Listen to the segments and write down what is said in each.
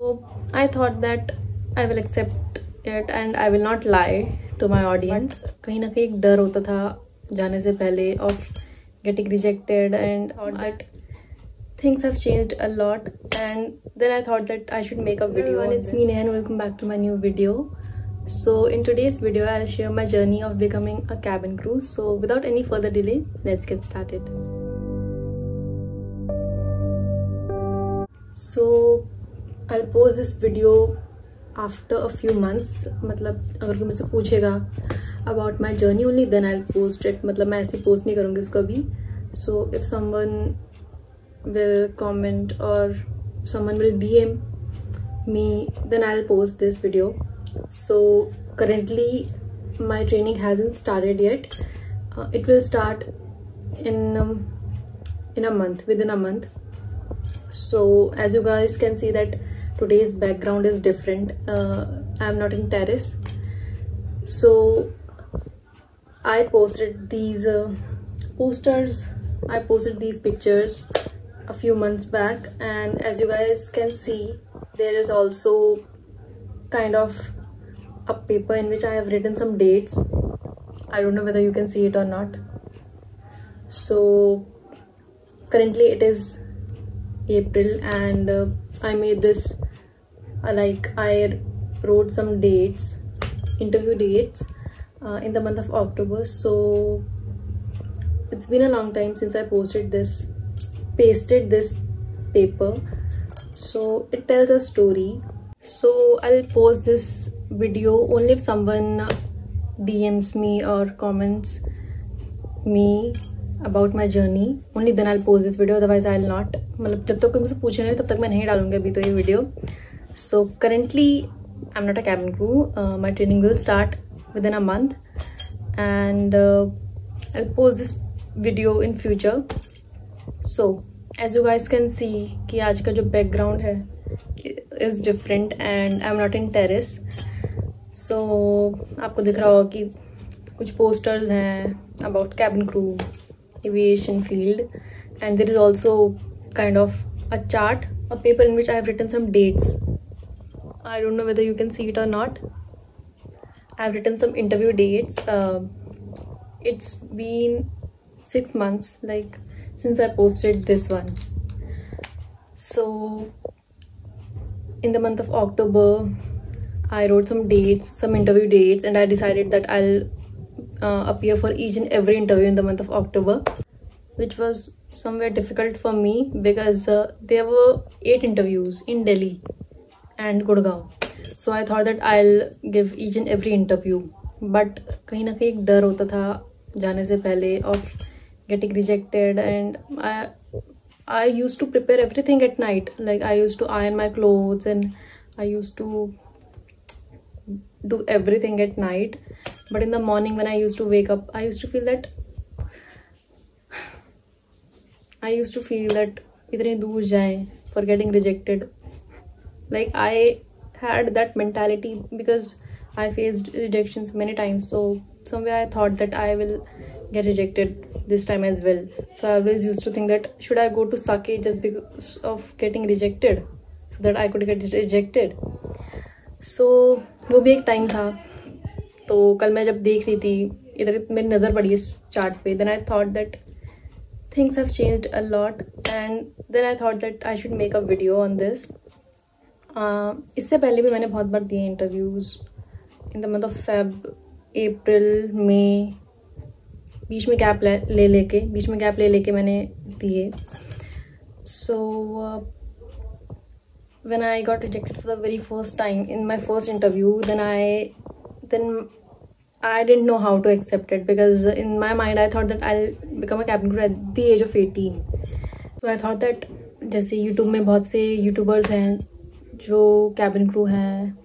So I thought that I will accept it and I will not lie to my audience. कहीं ना कहीं एक डर होता था जाने से पहले of getting rejected, and thought that things have changed a lot, and then I thought that I should make a video. Everyone, it's me Neha and welcome back to my new video. So in today's video I'll share my journey of becoming a cabin crew. So without any further delay, let's get started. So I'll post this video after a few months. मतलब अगर कोई मुझसे पूछेगा about my journey only, then I'll post it. मतलब मैं ऐसे post नहीं करूँगी उसको अभी. So if someone will comment or someone will DM me, then I'll post this video. So currently my training hasn't started yet. It will start in a month, within a month. So as you guys can see that today's background is different. I'm not in terrace. So I posted these posters, I posted these pictures a few months back, and as you guys can see, there is also kind of a paper in which I have written some dates. I don't know whether you can see it or not. So currently it is April, and I made this like I wrote some dates, interview dates in the month of October. So it's been a long time since I pasted this paper. So it tells a story. So I'll post this video only if someone DMs me or comments me about my journey. Only then I'll post this video, otherwise I'll not. मतलब जब तक कोई मुझसे पूछेगा नहीं तब तक मैं नहीं डालूंगी अभी तो ये video. So currently I'm not a cabin crew. My training will start within a month, and I'll post this video in future. So as you guys can see कि आज का जो background है is different, and I'm not in terrace. So आपको दिख रहा होगा कि कुछ posters हैं about cabin crew, aviation field, and there is also kind of a chart, a paper in which I have written some dates. I don't know whether you can see it or not. I've written some interview dates. It's been 6 months like since I posted this one. So in the month of October I wrote some dates, some interview dates, and I decided that I'll appear for each and every interview in the month of October, which was somewhere difficult for me because there were 8 interviews in Delhi and Gurgaon. So I thought that I'll give each and every interview, but कहीं ना कहीं एक डर होता था जाने से पहले of getting rejected, and I used to prepare everything at night. Like I used to iron my clothes and I used to do everything at night, but in the morning when I used to wake up, I used to feel that इतने दूर जाएं for getting rejected. Like I had that mentality because I faced rejections many times. So somewhere I thought that I will get rejected this time as well. So I always used to think that should I go to Sake just because of getting rejected, so that I could get rejected. So वो भी एक time था. तो कल मैं जब देख रही थी इधर मेरी नज़र पड़ी इस चार्ट पे, then I thought that things have changed a lot, and then I thought that I should make a video on this. इससे पहले भी मैंने बहुत बार दिए interviews in the month of Feb, April, May, बीच में गैप ले लेके मैंने दिए. So when I got rejected for the very first time in my first interview, then I didn't know how to accept it, because in my mind I thought that I'll become a cabin crew at the age of 18. So I thought that जैसे YouTube में बहुत से YouTubers हैं जो cabin crew हैं,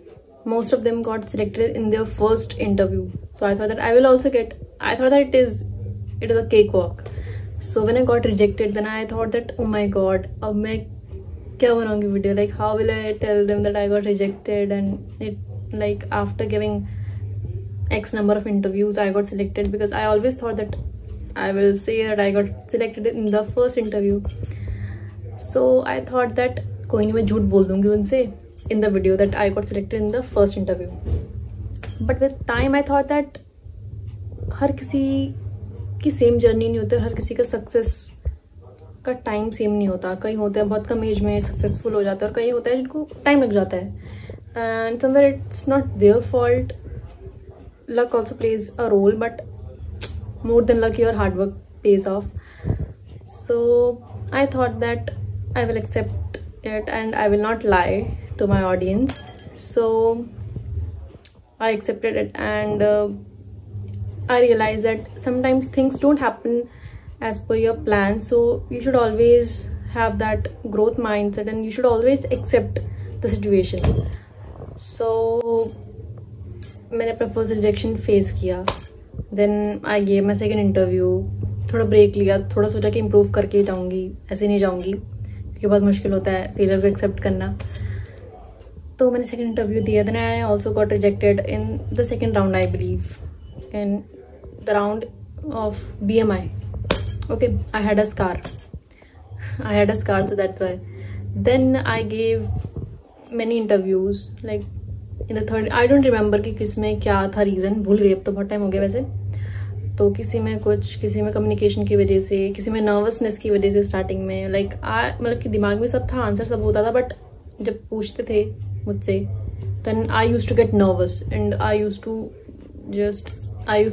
most of them got selected in their first interview. So I thought that I will also get. I thought that it is a cakewalk. So when I got rejected, then I thought that oh my god, अब मैं क्या बनाऊंगी video? Like how will I tell them that I got rejected? And it, like after giving X number of interviews, I got selected, because I always thought that I will say that I got selected in the first interview. So I thought that कोई नहीं, मैं झूठ बोल दूंगी उनसे, in the video that I got selected in the first interview. But with time I thought that हर किसी की same journey नहीं होती, हर किसी का सक्सेस का टाइम सेम नहीं होता. कई होते हैं बहुत कम एज में सक्सेसफुल हो जाते हैं और कई होते हैं जिनको टाइम लग जाता है. And somewhere it's not their fault. Luck also plays a role, but more than luck your hard work pays off. So I thought that I will accept it and I will not lie to my audience. So I accepted it, and I realized that sometimes things don't happen as per your plan, so you should always have that growth mindset and you should always accept the situation. So मैंने अपना first rejection face किया. Then I gave my second interview. थोड़ा break लिया, थोड़ा सोचा कि improve करके जाऊँगी, ऐसे नहीं जाऊँगी क्योंकि बहुत मुश्किल होता है फेलियर को एक्सेप्ट करना. तो मैंने सेकेंड इंटरव्यू दिया. Then I also got rejected in the second round, I believe in the round of BMI. Okay, I had a scar, so that's why. Then I gave many interviews, like in the third, I don't remember कि किस में क्या था reason, भूल गई, अब तो बहुत टाइम हो गया वैसे. तो किसी में कुछ, किसी में कम्युनिकेशन की वजह से, किसी में नर्वसनेस की वजह से स्टार्टिंग में, लाइक मतलब कि दिमाग में सब था, आंसर सब होता था, बट जब पूछते थे मुझसे then I used to get nervous and I used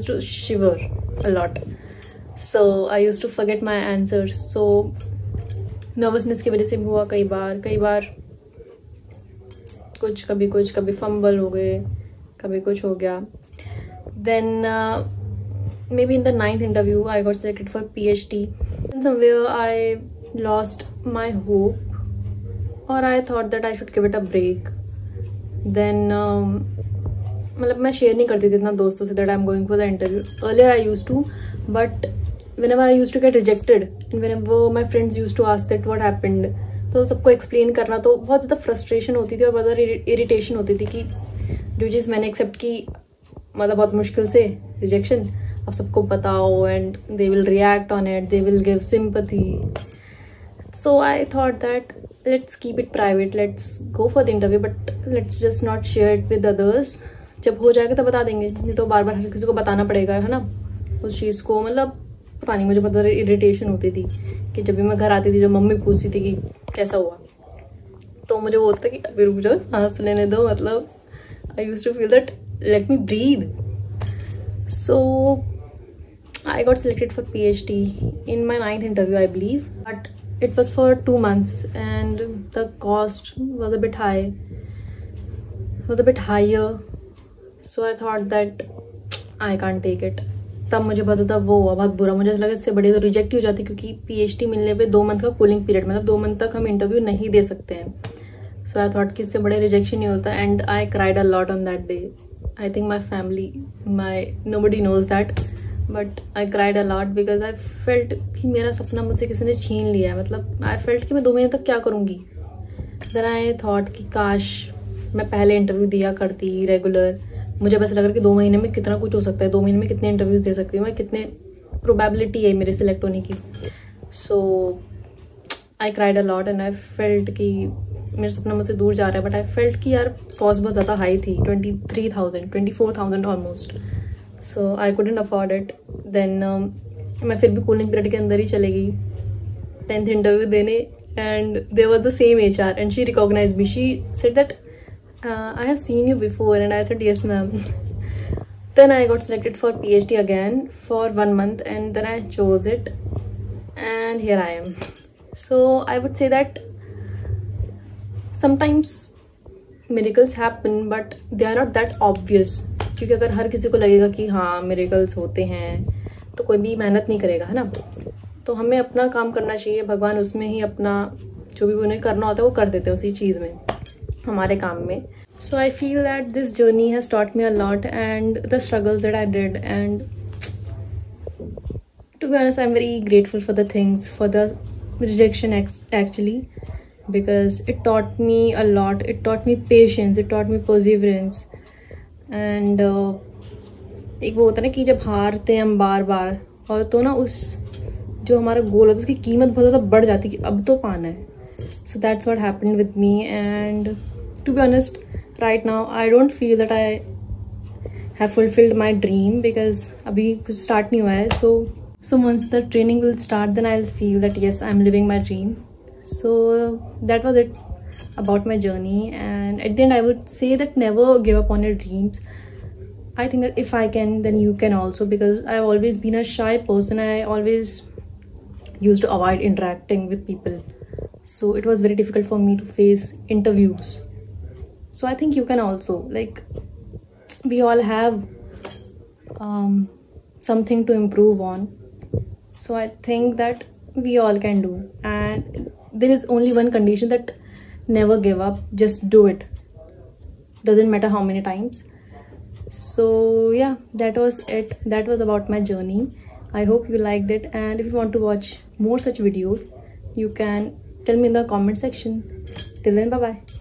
to shiver a lot. So I used to forget my answers. So nervousness की वजह से भी हुआ कई बार कुछ, कभी फंबल हो गए, कभी कुछ हो गया. Then maybe in the 9th interview I got selected for PhD. In somewhere I lost my hope और I thought that I should give it a break. Then मतलब मैं शेयर नहीं करती थी इतना दोस्तों से that I am going for the interview. Earlier I used to, but whenever I used to get rejected and whenever my friends used to ask that what happened, तो सबको एक्सप्लेन करना तो बहुत ज़्यादा फ्रस्ट्रेशन होती थी और बहुत ज़्यादा इरिटेशन होती थी कि जो चीज़ मैंने एक्सेप्ट की, मतलब बहुत मुश्किल से रिजेक्शन, अब सबको बताओ and they will react on it, they will give sympathy. So I thought that let's keep it private, let's go for the interview but let's just not share it with others. जब हो जाएगा तब बता देंगे, नहीं तो बार बार हर किसी को बताना पड़ेगा, है ना, उस चीज़ को. मतलब पता नहीं, मुझे बहुत इरिटेशन होती थी कि जब भी मैं घर आती थी, जब मम्मी पूछती थी कि कैसा हुआ, तो मुझे वो होता था कि अभी रुक जाओ, सांस लेने दो. मतलब I used to feel that let me breathe. So I got selected for PhD in my 9th interview, I believe, but it was for 2 months and the cost was a bit higher. So I thought that I can't take it. तब मुझे बहुत ज़्यादा वो हुआ, बहुत बुरा. मुझे लगा इससे बड़ी तो रिजेक्ट ही हो जाती, क्योंकि PhD मिलने पे 2 मंथ का कूलिंग पीरियड, मतलब 2 मंथ तक हम इंटरव्यू नहीं दे सकते हैं. सो आई थॉट कि इससे बड़े रिजेक्शन नहीं होता. And I cried a lot on that day. I think my family, nobody knows that, but I cried a lot because I felt कि मेरा सपना मुझसे किसी ने छीन लिया है. मतलब आई फेल्ट कि मैं 2 महीने तक क्या करूँगी. देन आई थॉट कि काश मैं पहले इंटरव्यू दिया करती रेगुलर. मुझे बस लग रहा कि 2 महीने में कितना कुछ हो सकता है, 2 महीने में कितने इंटरव्यूज़ दे सकती हूँ मैं, कितने प्रोबेबिलिटी है मेरे सिलेक्ट होने की. So I cried a lot and I felt कि मेरा सपना मुझसे दूर जा रहा है. बट आई फेल्ट कि यार कॉस्ट बहुत ज़्यादा हाई थी, 24,000 almost. So I couldn't afford it. Then मैं फिर भी कूलिंग पीरियड के अंदर ही चले गई 10th इंटरव्यू देने. And there was the same HR and she recognised me. She said that I have seen you before, and I said yes ma'am. Then I got selected for PhD again for 1 month and then I chose it and here I am. So I would say that sometimes miracles happen but they are not that obvious, क्योंकि अगर हर किसी को लगेगा कि हाँ miracles होते हैं तो कोई भी मेहनत नहीं करेगा, है ना. तो हमें अपना काम करना चाहिए, भगवान उसमें ही अपना जो भी उन्हें करना होता है वो कर देते हैं उसी चीज़ में, हमारे काम में. So I feel that this journey has taught me a lot and the struggles that I did, and to be honest I'm very grateful for the things, for the rejection actually, because it taught me a lot. It taught me patience, it taught me perseverance. And एक वो होता है ना कि जब हारते हैं हम बार बार, और तो ना उस जो हमारा गोल होता है उसकी कीमत बहुत ज़्यादा बढ़ जाती है कि अब तो पाना है. So that's what happened with me and to be honest, right now I don't feel that I have fulfilled my dream because abhi kuch start nahi hua hai. So once the training will start, then I'll feel that yes, I'm living my dream. So that was it about my journey, and at the end I would say that never give up on your dreams. I think that if I can, then you can also, because I've always been a shy person. I always used to avoid interacting with people, so it was very difficult for me to face interviews. So I think you can also, like, we all have something to improve on. So I think that we all can do, and there is only one condition, that never give up, just do it, doesn't matter how many times. So yeah, that was it. That was about my journey. I hope you liked it, and if you want to watch more such videos, you can tell me in the comment section. Till then, bye bye.